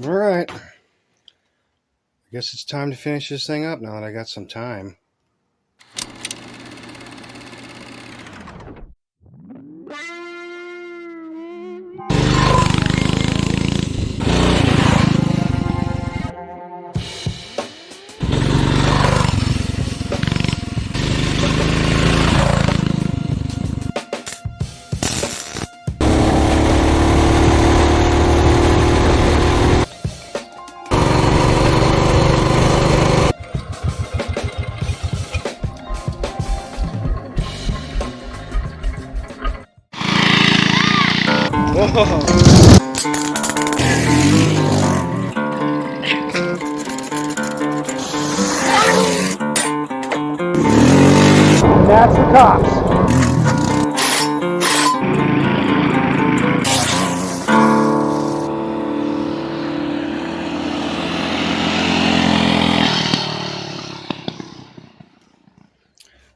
All right. I guess it's time to finish this thing up now that I got some time. Whoa! And that's the cops.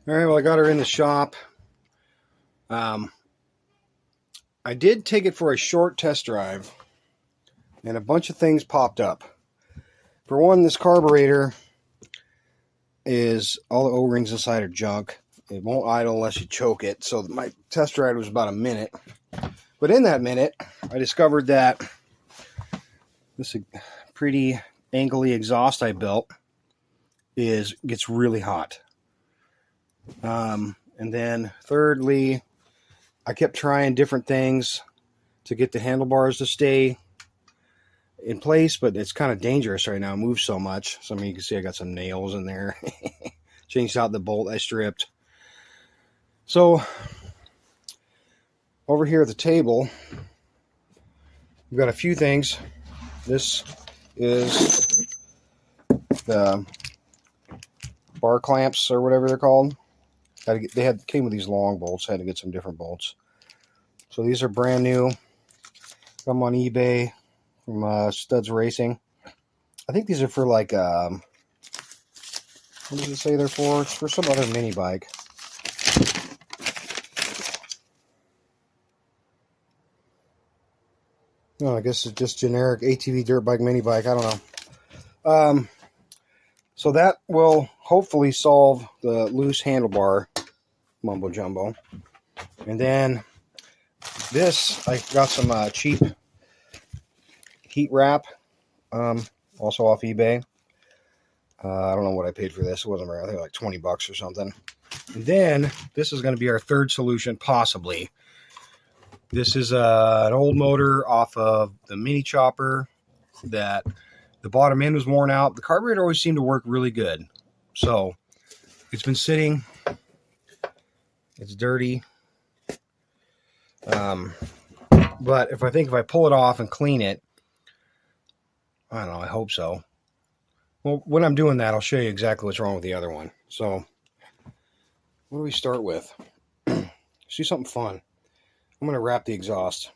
All right, well, I got her in the shop. I did take it for a short test drive, and a bunch of things popped up. For one, this carburetor is all the O-rings inside are junk. It won't idle unless you choke it, so my test ride was about a minute. But in that minute, I discovered that this pretty angly exhaust I built gets really hot. And then thirdly, I kept trying different things to get the handlebars to stay in place, but it's kind of dangerous right now. It moves so much. So, you can see I got some nails in there. Changed out the bolt I stripped. So, over here at the table, we've got a few things. This is the bar clamps or whatever they're called. Came with these long bolts. I had to get some different bolts. So these are brand new. Got them on eBay from Studs Racing. I think these are for like what does it say they're for? It's for some other mini bike. No, I guess it's just generic ATV dirt bike mini bike. I don't know. So that will hopefully solve the loose handlebar mumbo jumbo. And then this, I got some cheap heat wrap, also off eBay. I don't know what I paid for this. It wasn't very, I think like $20 or something. And then this is going to be our third solution, possibly. This is an old motor off of the mini chopper that the bottom end was worn out. The carburetor always seemed to work really good. So it's been sitting. It's dirty. But if I pull it off and clean it, I don't know, I hope so. Well, when I'm doing that, I'll show you exactly what's wrong with the other one. So what do we start with? Let's do something fun. I'm going to wrap the exhaust.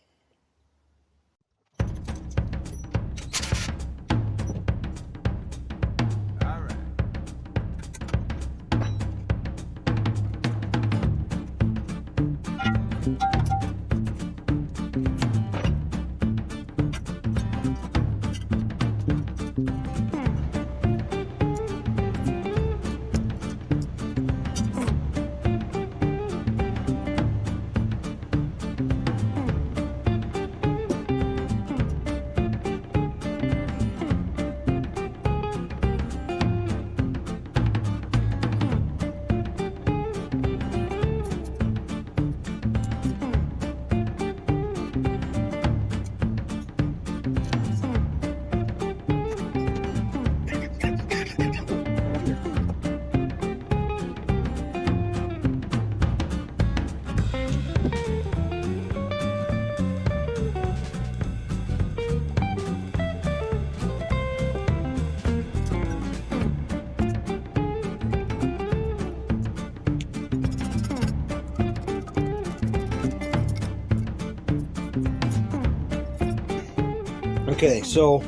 Okay, so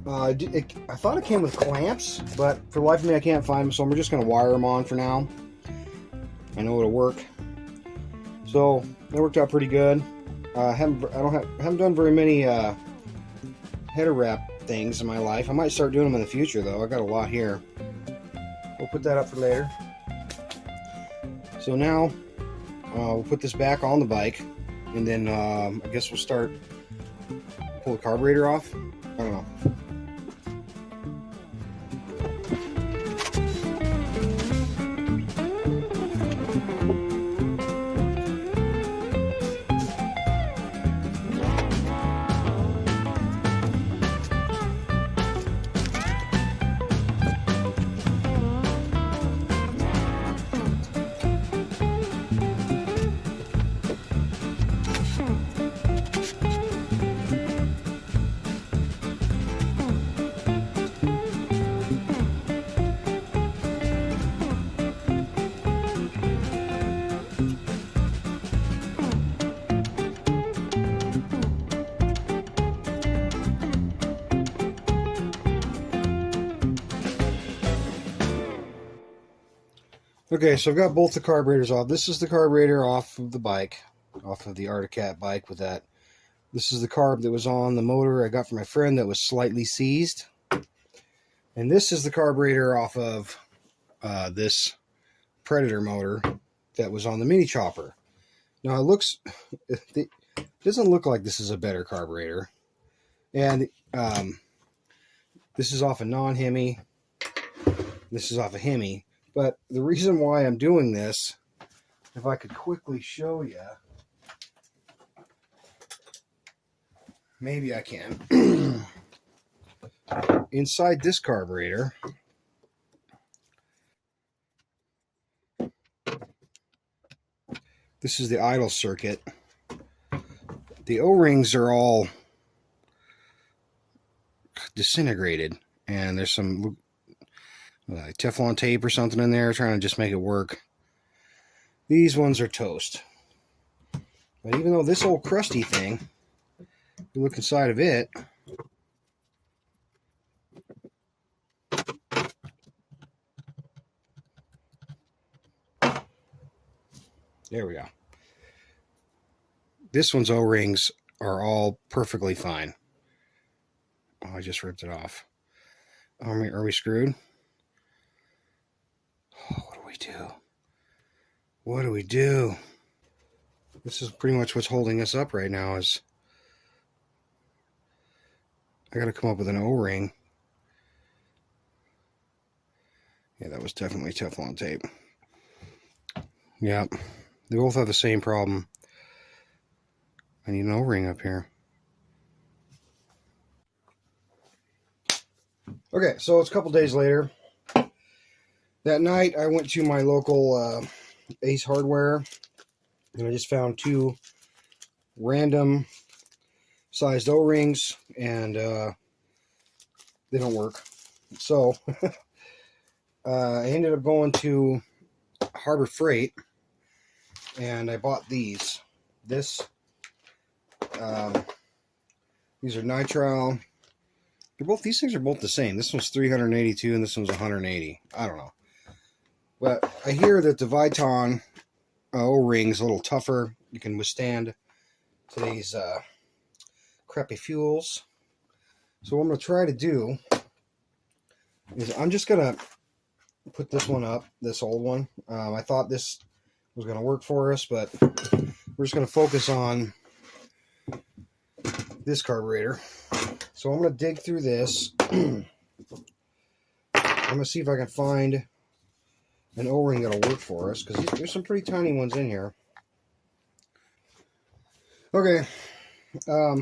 I thought it came with clamps, but for the life of me I can't find them, so I'm just going to wire them on for now. I know it'll work. So that worked out pretty good. I haven't done very many header wrap things in my life. I might start doing them in the future, though. I got a lot here. We'll put that up for later. So now we'll put this back on the bike, and then I guess we'll start pull the carburetor off. I don't know. Okay, so I've got both the carburetors off. This is the carburetor off of the bike, off of the Artic Cat bike with that. This is the carb that was on the motor I got from my friend that was slightly seized. And this is the carburetor off of this Predator motor that was on the mini chopper. Now it doesn't look like this is a better carburetor. And this is off a non-Hemi. This is off a Hemi. But the reason why I'm doing this, if I could quickly show you, maybe I can. Inside this carburetor, this is the idle circuit. The O-rings are all disintegrated, and there's some Teflon tape or something in there trying to just make it work. These ones are toast. But even though this old crusty thing, you look inside of it, there we go. This one's O-rings are all perfectly fine. Oh, I just ripped it off. Are we screwed? Oh, what do we do? What do we do? This is pretty much what's holding us up right now. Is I got to come up with an O-ring. Yeah, that was definitely Teflon tape. Yeah, they both have the same problem. I need an O-ring up here. Okay, so it's a couple days later. That night, I went to my local Ace Hardware, and I just found two random sized O-rings, and they don't work. So I ended up going to Harbor Freight, and I bought these. These are nitrile. These things are both the same. This one's 382 and this one's 180. I don't know. But I hear that the Viton O-ring is a little tougher. You can withstand today's crappy fuels. So what I'm going to try to do is I'm just going to put this one up, this old one. I thought this was going to work for us, but we're just going to focus on this carburetor. So I'm going to dig through this. I'm going to see if I can find an O-ring that'll work for us, because there's some pretty tiny ones in here. Okay. I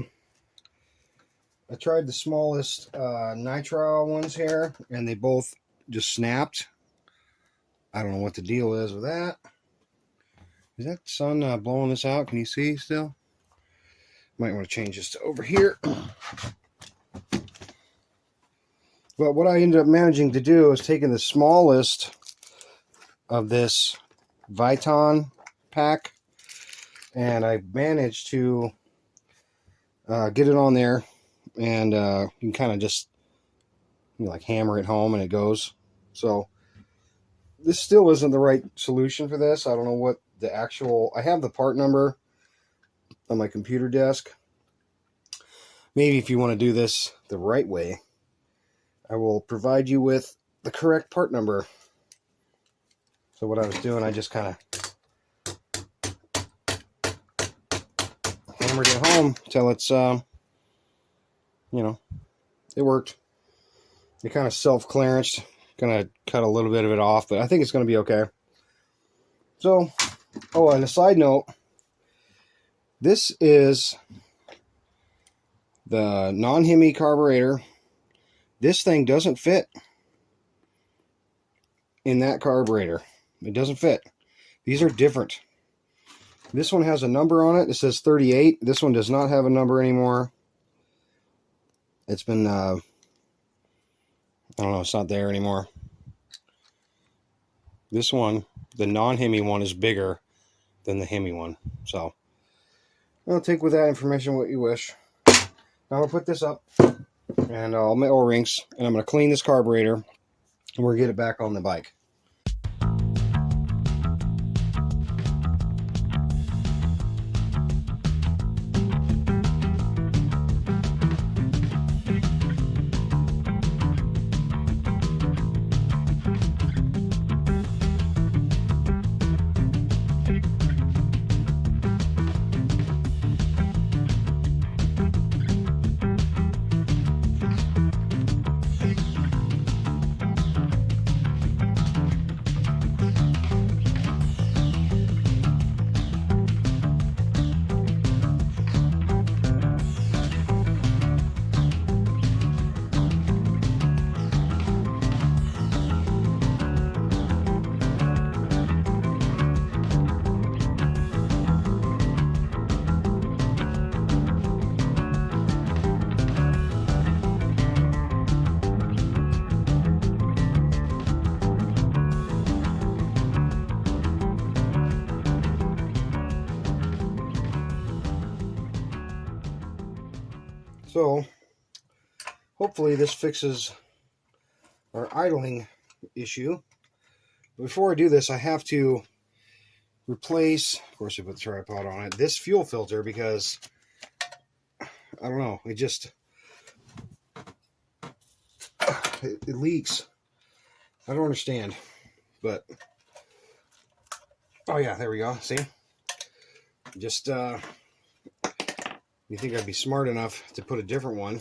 tried the smallest nitrile ones here, and they both just snapped. I don't know what the deal is with that. Is that sun blowing this out? Can you see still? Might want to change this to over here. But what I ended up managing to do is taking the smallest of this Viton pack, and I managed to get it on there, and you can kind of just like hammer it home and it goes. So this still isn't the right solution for this. I don't know what the actual, I have the part number on my computer desk, maybe if you want to do this the right way, I will provide you with the correct part number. So what I was doing, I just kind of hammered it home till it's, you know, it worked. It kind of self-clearanced. Gonna cut a little bit of it off, but I think it's gonna be okay. So, oh, and a side note, this is the non-Hemi carburetor. This thing doesn't fit in that carburetor. It doesn't fit. These are different. This one has a number on it. It says 38. This one does not have a number anymore. It's been, I don't know, it's not there anymore. This one, the non-Hemi one, is bigger than the Hemi one. So, I'll take with that information what you wish. Now I'm going to put this up, and all my O-rings, and I'm going to clean this carburetor, and we're going to get it back on the bike. So, hopefully this fixes our idling issue. Before I do this, I have to replace, of course I put the tripod on it, this fuel filter, because, I don't know, it just, it leaks. I don't understand, but, oh yeah, there we go, see? Just, you think I'd be smart enough to put a different one.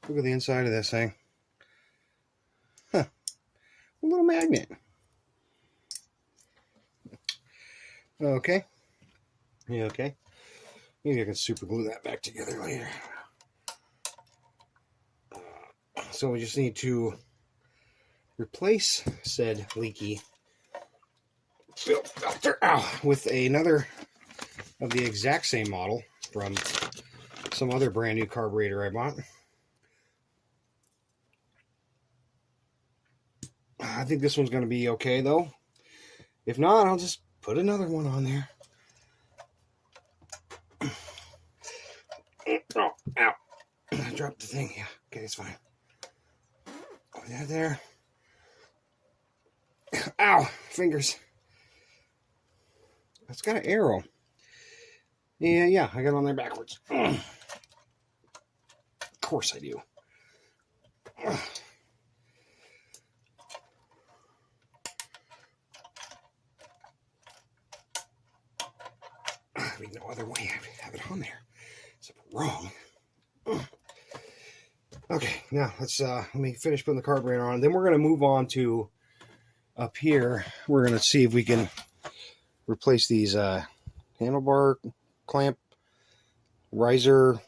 Look at the inside of this thing. Huh. A little magnet. Okay. Yeah, okay. Maybe I can super glue that back together later. So we just need to replace said leaky fuel filter with another of the exact same model from some other brand new carburetor I bought. I think this one's going to be okay though. If not, I'll just put another one on there. Oh, ow. I dropped the thing. Yeah, okay, it's fine. There. Ow, fingers. That's got an arrow. Yeah, I got on there backwards. Of course I do. I mean, no other way I have it on there. It's wrong. Okay, now let me finish putting the carburetor on. Then we're going to move on to up here. We're going to see if we can replace these handlebar clamp riser.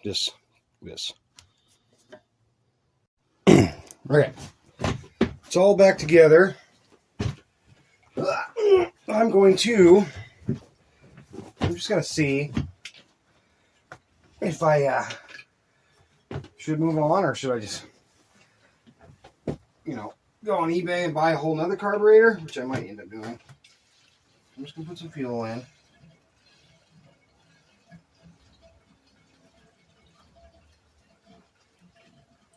Just this. Okay, it's all back together. I'm just going to see if I should move on, or should I just, go on eBay and buy a whole nother carburetor, which I might end up doing. I'm just going to put some fuel in.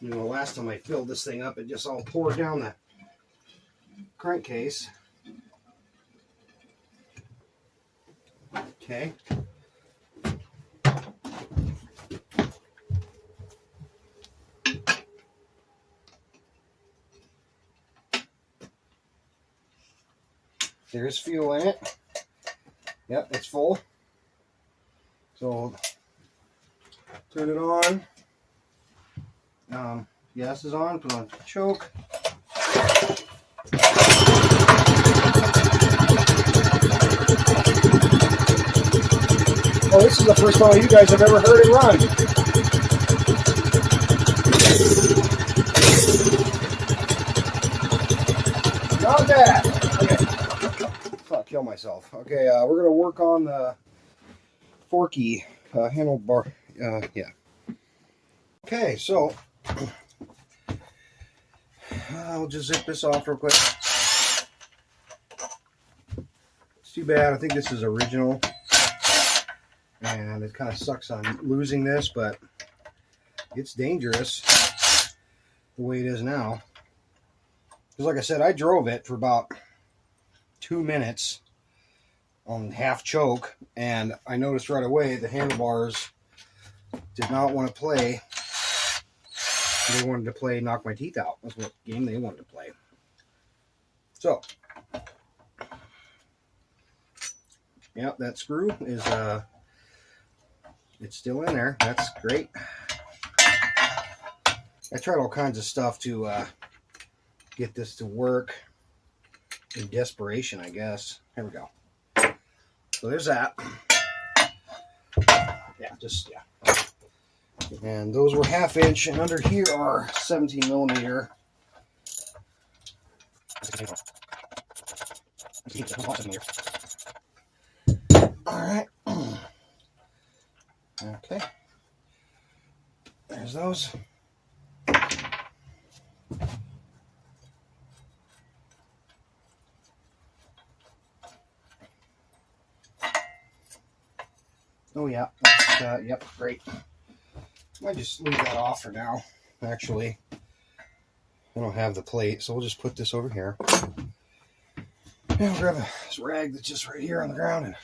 Last time I filled this thing up, it just all poured down the crankcase. Okay. There's fuel in it. Yep, it's full. So turn it on. Gas is on. Put on choke. Oh, this is the first time you guys have ever heard it run. Not bad. Okay. I'll kill myself. Okay, we're going to work on the forky handlebar. Yeah. Okay, so I'll just zip this off real quick. It's too bad. I think this is original. And it kind of sucks on losing this, but it's dangerous the way it is now. Because like I said, I drove it for about 2 minutes on half choke, and I noticed right away the handlebars did not want to play. They wanted to play Knock My Teeth Out. That's what game they wanted to play. So, yeah, that screw is it's still in there. That's great. I tried all kinds of stuff to get this to work in desperation, I guess. Here we go. So there's that. Yeah. And those were 1/2 inch, and under here are 17 millimeter. All right. Okay. There's those. Oh yeah, that's, yep, great. Might just leave that off for now. Actually, I don't have the plate, so we'll just put this over here. And I'll grab this rag that's just right here on the ground and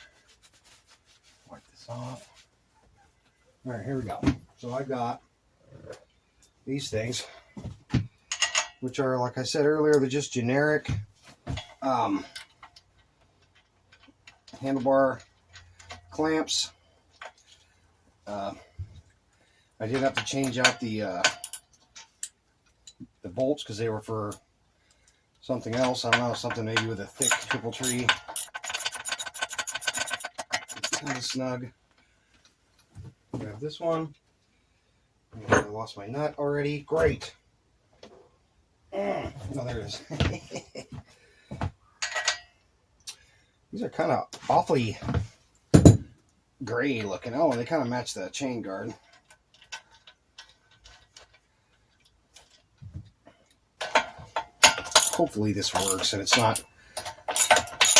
wipe this off. All right, here we go. So I got these things, which are, like I said earlier, they're just generic handlebar clamps. I did have to change out the bolts because they were for something else. I don't know, something maybe with a thick triple tree. It's kind of snug. Grab this one. I lost my nut already. Great. Oh, there it is. These are kind of awfully gray looking. Oh, they kind of match the chain guard. Hopefully this works and it's not.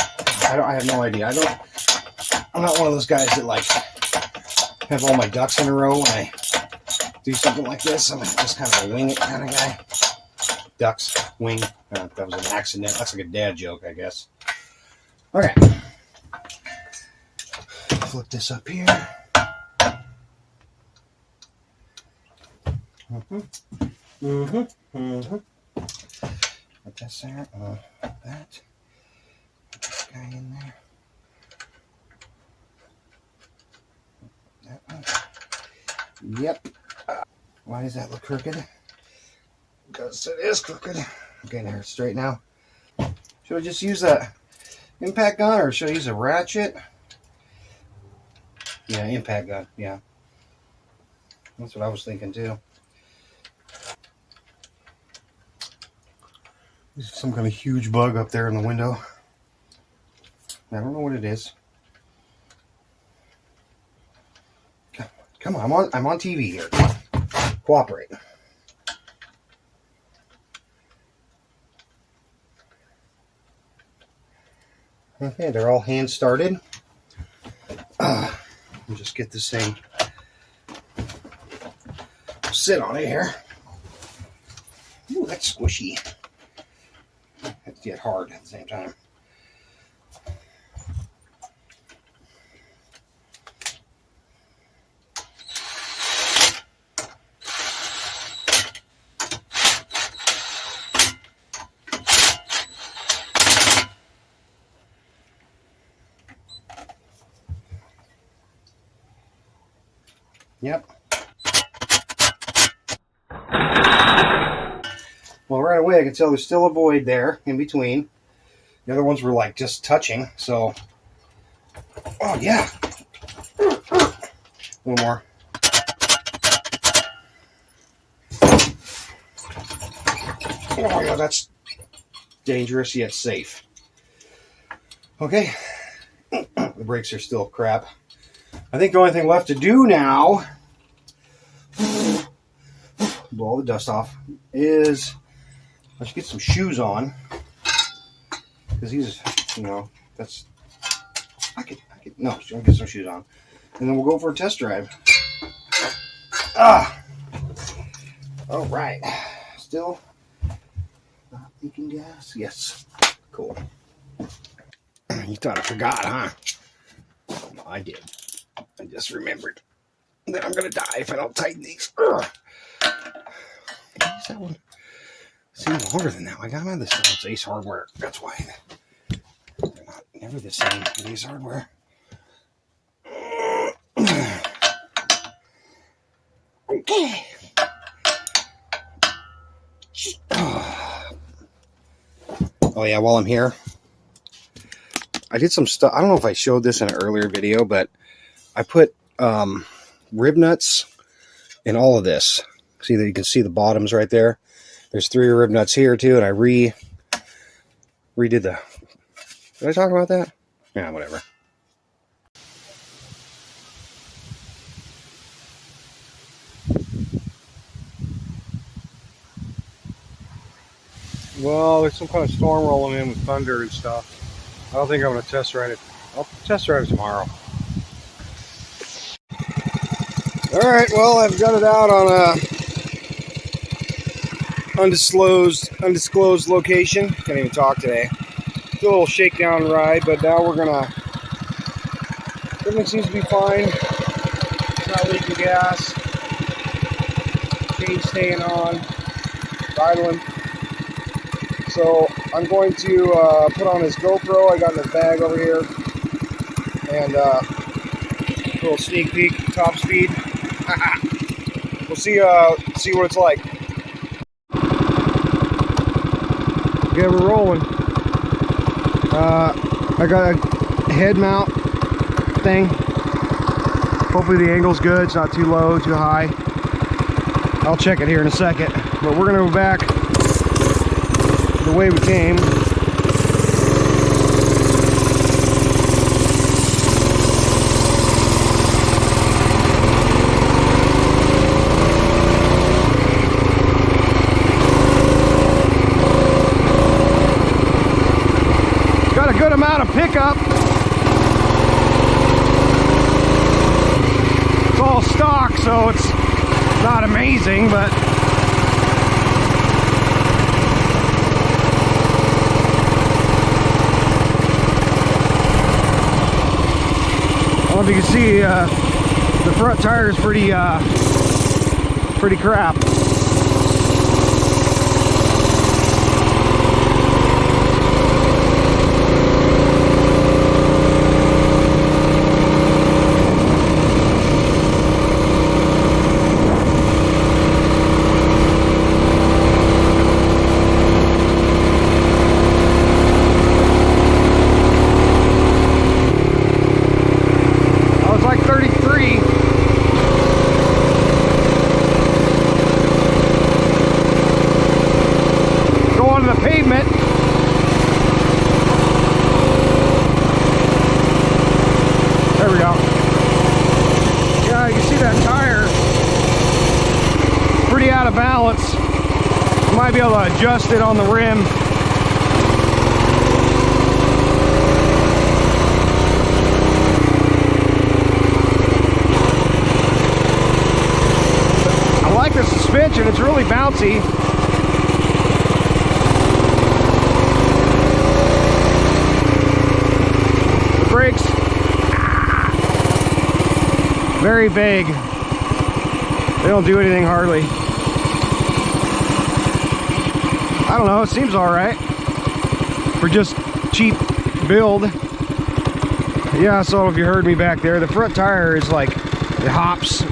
I have no idea. I'm not one of those guys that like have all my ducks in a row when I do something like this. I'm just kind of a wing it kind of guy. Ducks, wing. That was an accident. That's like a dad joke, I guess. Okay. Flip this up here. Put this there. That. Put this guy in there. That one. Yep. Why does that look crooked? Because it is crooked. Okay, there, it's straight now. Should I just use a impact gun or should I use a ratchet? Yeah, impact gun, yeah. That's what I was thinking too. There's some kind of huge bug up there in the window. I don't know what it is. Come on, I'm on TV here. Come on. Cooperate. Okay, they're all hand started. I'll just get this thing. Sit on it here. Ooh, that's squishy. It's yet hard at the same time. Yep. Well, right away I can tell there's still a void there in between. The other ones were like just touching, so. Oh, yeah. One more. Oh, yeah, that's dangerous yet safe. Okay. The brakes are still crap. I think the only thing left to do now, blow all the dust off, is I should get some shoes on. Because these, you know, that's, no, I'll get some shoes on. And then we'll go for a test drive. All right. Still not leaking gas? Yes. Cool. You thought I forgot, huh? No, I did. I just remembered that I'm going to die if I don't tighten these. Ugh. That one seemed longer than that. I got them out of this. It's Ace Hardware. That's why. They're not never the same with Ace Hardware. Okay. Oh yeah, while I'm here, I did some stuff. I don't know if I showed this in an earlier video, but I put rib nuts in all of this. See that you can see the bottoms right there. There's 3 rib nuts here too, and I redid the. Did I talk about that? Yeah, whatever. Well, there's some kind of storm rolling in with thunder and stuff. I don't think I'm going to test drive it. I'll test drive it tomorrow. Alright, well, I've got it out on a undisclosed location. Can't even talk today. It's a little shakedown ride, but now we're going to... Everything seems to be fine. It's not leaking gas. Chain's staying on. Idling. So I'm going to put on this GoPro I got in this bag over here, and a little sneak peek, top speed. We'll see what it's like. Okay, we're rolling. I got a head mount thing. Hopefully the angle's good. It's not too low, too high. I'll check it here in a second. But we're gonna go back the way we came. Got a good amount of pickup. It's all stock, so it's not amazing, but I don't know if you can see, the front tire is pretty crap. Balance. You might be able to adjust it on the rim. I like the suspension, it's really bouncy. The brakes, very vague. They don't do anything hardly. I don't know, it seems all right for just cheap build. Yeah, so if you heard me back there, the front tire is like, it hops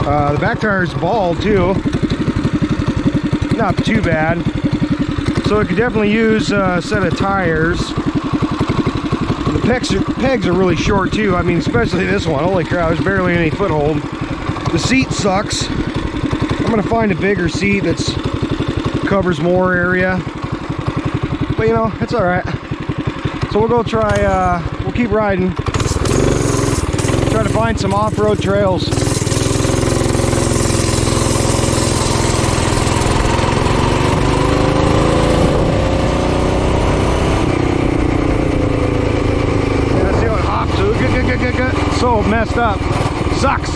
The back tire's bald too. Not too bad. So it could definitely use a set of tires. The pegs are really short too. I mean, especially this one. Holy cow, there's barely any foothold. The seat sucks. I'm gonna find a bigger seat that's covers more area. But you know, it's all right. So we'll go try. We'll keep riding. Try to find some off-road trails. So messed up. Sucks.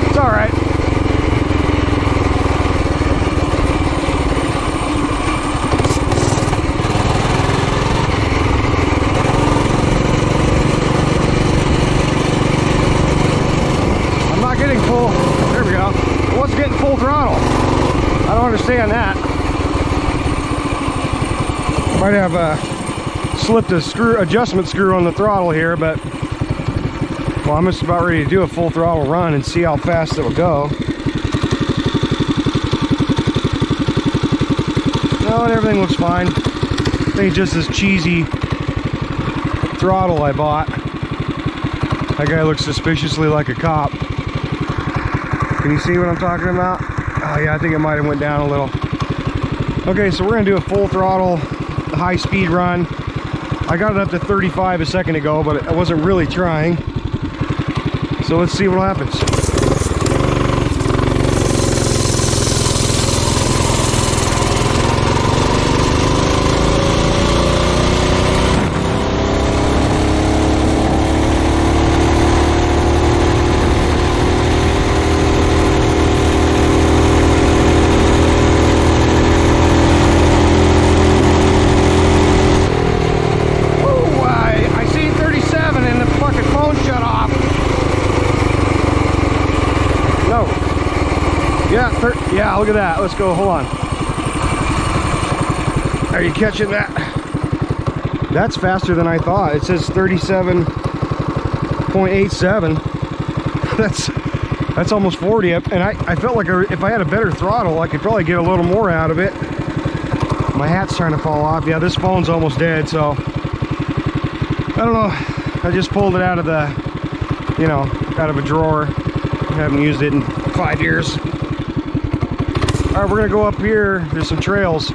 It's all right. I'm not getting full. There we go. I wasn't getting full throttle. I don't understand that. Might have slipped a adjustment screw on the throttle here, but well, I'm just about ready to do a full throttle run and see how fast it will go. No, and everything looks fine. I think it's just this cheesy throttle I bought. That guy looks suspiciously like a cop. Can you see what I'm talking about? Oh yeah, I think it might have went down a little. Okay, so we're gonna do a full throttle high speed run. I got it up to 35 a second ago, but I wasn't really trying. So let's see what happens. Yeah, look at that. Let's go. Hold on. Are you catching that? That's faster than I thought. It says 37.87. That's almost 40. And I felt like if I had a better throttle, I could probably get a little more out of it. My hat's starting to fall off. Yeah, this phone's almost dead, so I don't know. I just pulled it out of the, you know, out of a drawer. I haven't used it in 5 years. All right, we're gonna go up here. There's some trails.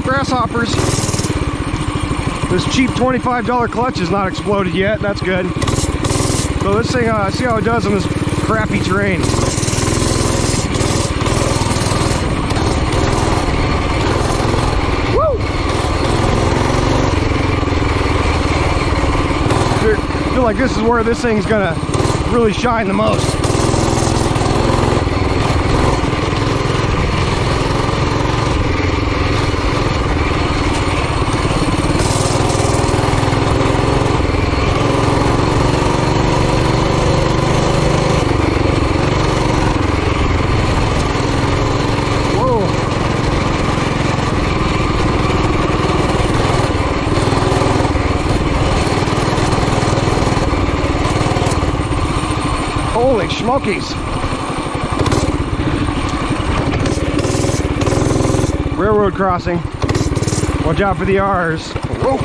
Grasshoppers. This cheap $25 clutch is not exploded yet. That's good. So this thing, see how it does on this crappy terrain. Woo! I feel like this is where this thing's gonna really shine the most. Holy smokies. Railroad crossing. Watch out for the R's. Whoa.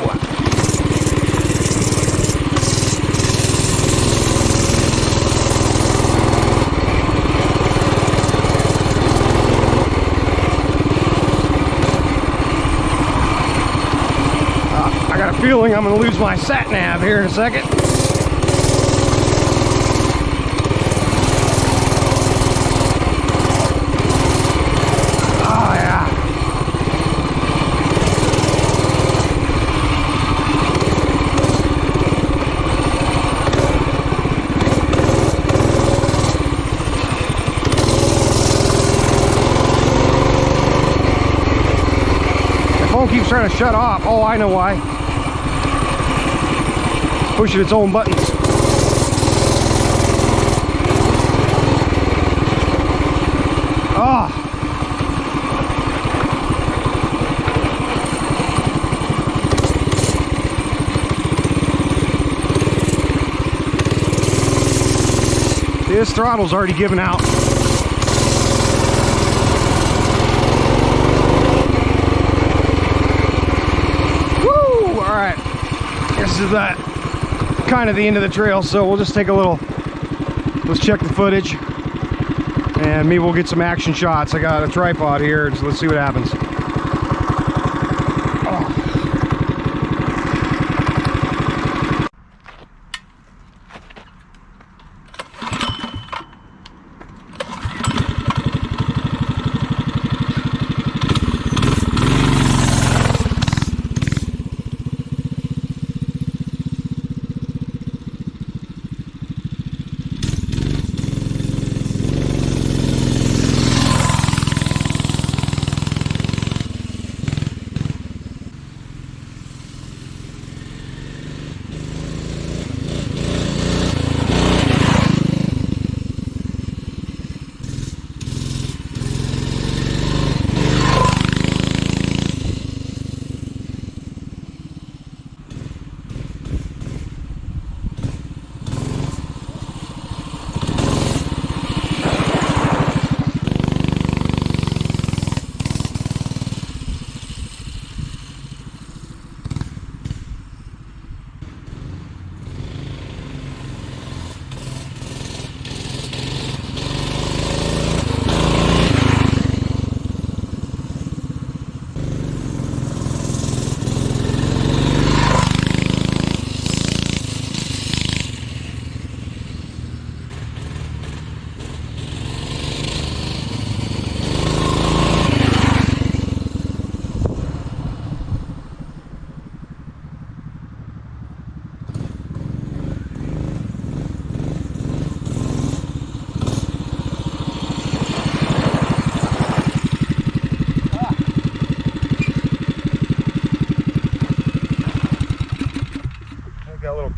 I got a feeling I'm going to lose my sat nav here in a second. phone keeps trying to shut off. Oh, I know why. Pushing its own buttons. Ah. This throttle's already given out. Woo! Alright. This is that kind of the end of the trail, so we'll just take a little, let's check the footage. And maybe we'll get some action shots. I got a tripod here, so let's see what happens.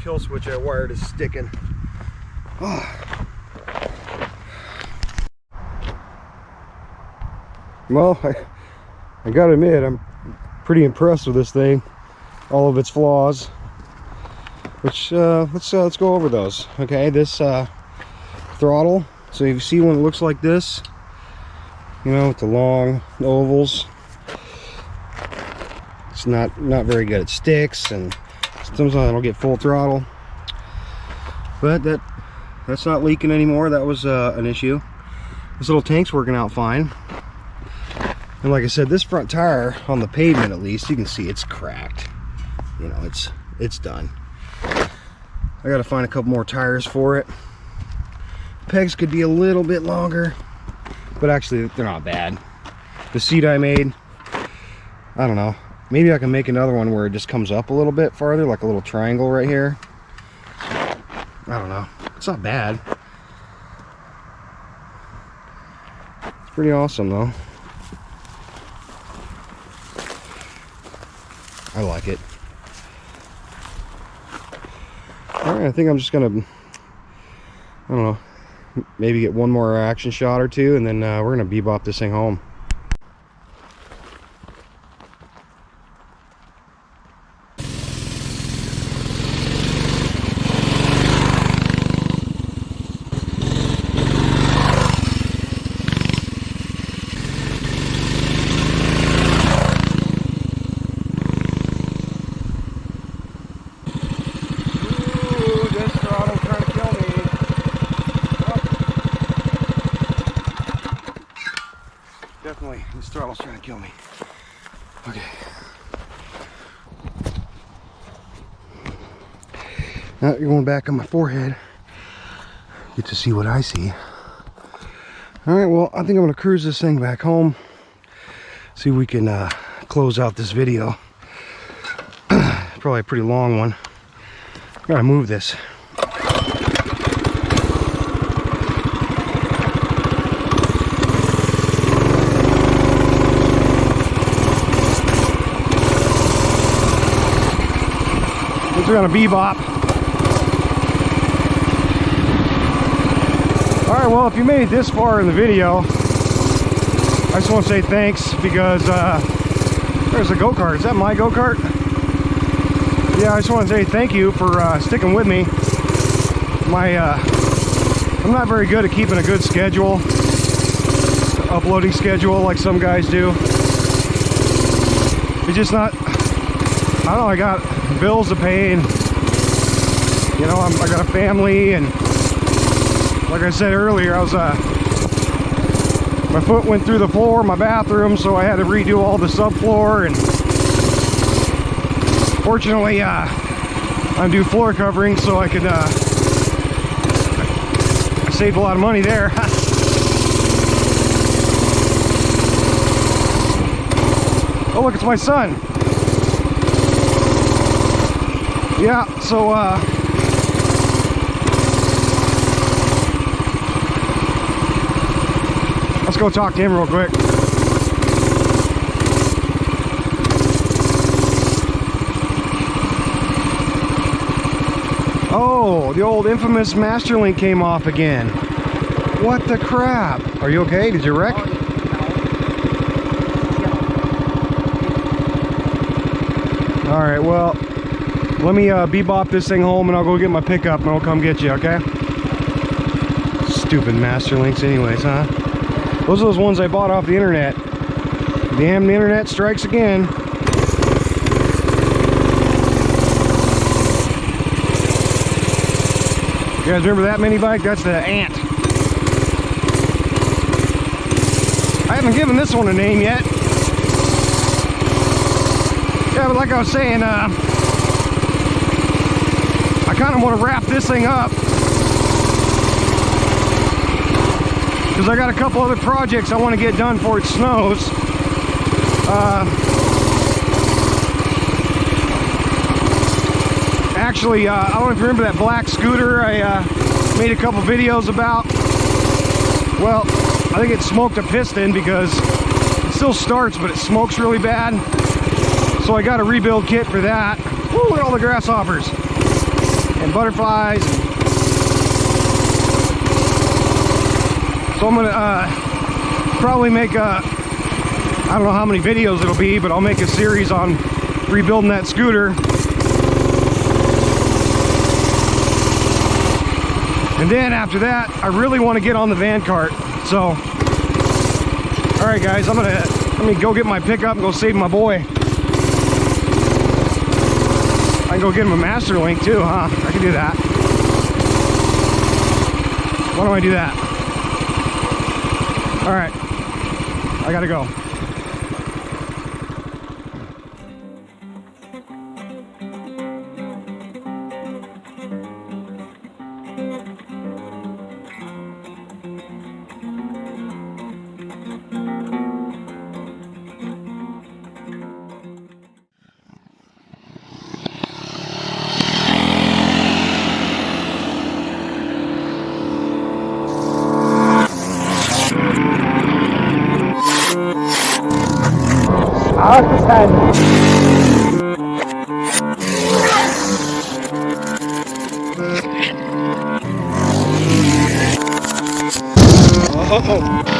Kill switch I wired is sticking. Oh. Well, I gotta admit, I'm pretty impressed with this thing, all of its flaws. Which let's go over those. Okay, this throttle. So if you see one that looks like this, you know, with the long ovals, it's not very good. It sticks, and sometimes I don't get full throttle, but that's not leaking anymore. That was an issue. This little tank's working out fine, and like I said, this front tire on the pavement, at least you can see it's cracked. You know, it's done. I got to find a couple more tires for it. Pegs could be a little bit longer, but actually they're not bad. The seat I made, I don't know. Maybe I can make another one where it just comes up a little bit farther, like a little triangle right here. I don't know. It's not bad. It's pretty awesome though. I like it. Alright, I think I'm just gonna, I don't know, maybe get one more action shot or two, and then we're gonna bebop this thing home. Definitely, this throttle's trying to kill me. Okay. Now you're going back on my forehead. Get to see what I see. Alright, well, I think I'm going to cruise this thing back home. See if we can close out this video. Probably a pretty long one. Gotta move this. We're gonna bebop. Alright, well, if you made it this far in the video, I just want to say thanks because there's a go-kart. Is that my go-kart? Yeah, I just want to say thank you for sticking with me. I'm not very good at keeping a good schedule, uploading schedule like some guys do. It's just not, I don't know, I got bills to pay, and you know, I got a family, and like I said earlier, I was my foot went through the floor of my bathroom, so I had to redo all the subfloor, and fortunately I'm due floor covering, so I could I saved a lot of money there. Oh look, it's my son. Yeah, so let's go talk to him real quick. Oh, the old infamous master link came off again. What the crap? Are you okay? Did you wreck? Alright, well, let me bebop this thing home and I'll go get my pickup and I'll come get you, okay? Stupid master links anyways, huh? Those are those ones I bought off the internet. Damn, the internet strikes again. You guys remember that mini bike? That's the Ant. I haven't given this one a name yet. Yeah, but like I was saying, I kind of want to wrap this thing up because I got a couple other projects I want to get done before it snows. Actually, I don't know if you remember that black scooter I made a couple videos about. Well, I think it smoked a piston because it still starts, but it smokes really bad. So I got a rebuild kit for that. Woo, look at all the grasshoppers and butterflies. So I'm gonna probably make I don't know how many videos it'll be, but I'll make a series on rebuilding that scooter. And then after that, I really want to get on the van cart. So, all right, guys, let me go get my pickup and go save my boy. I can go get him a master link too, huh? I can do that. Why don't I do that? All right, I gotta go. Artic Cat. Oh.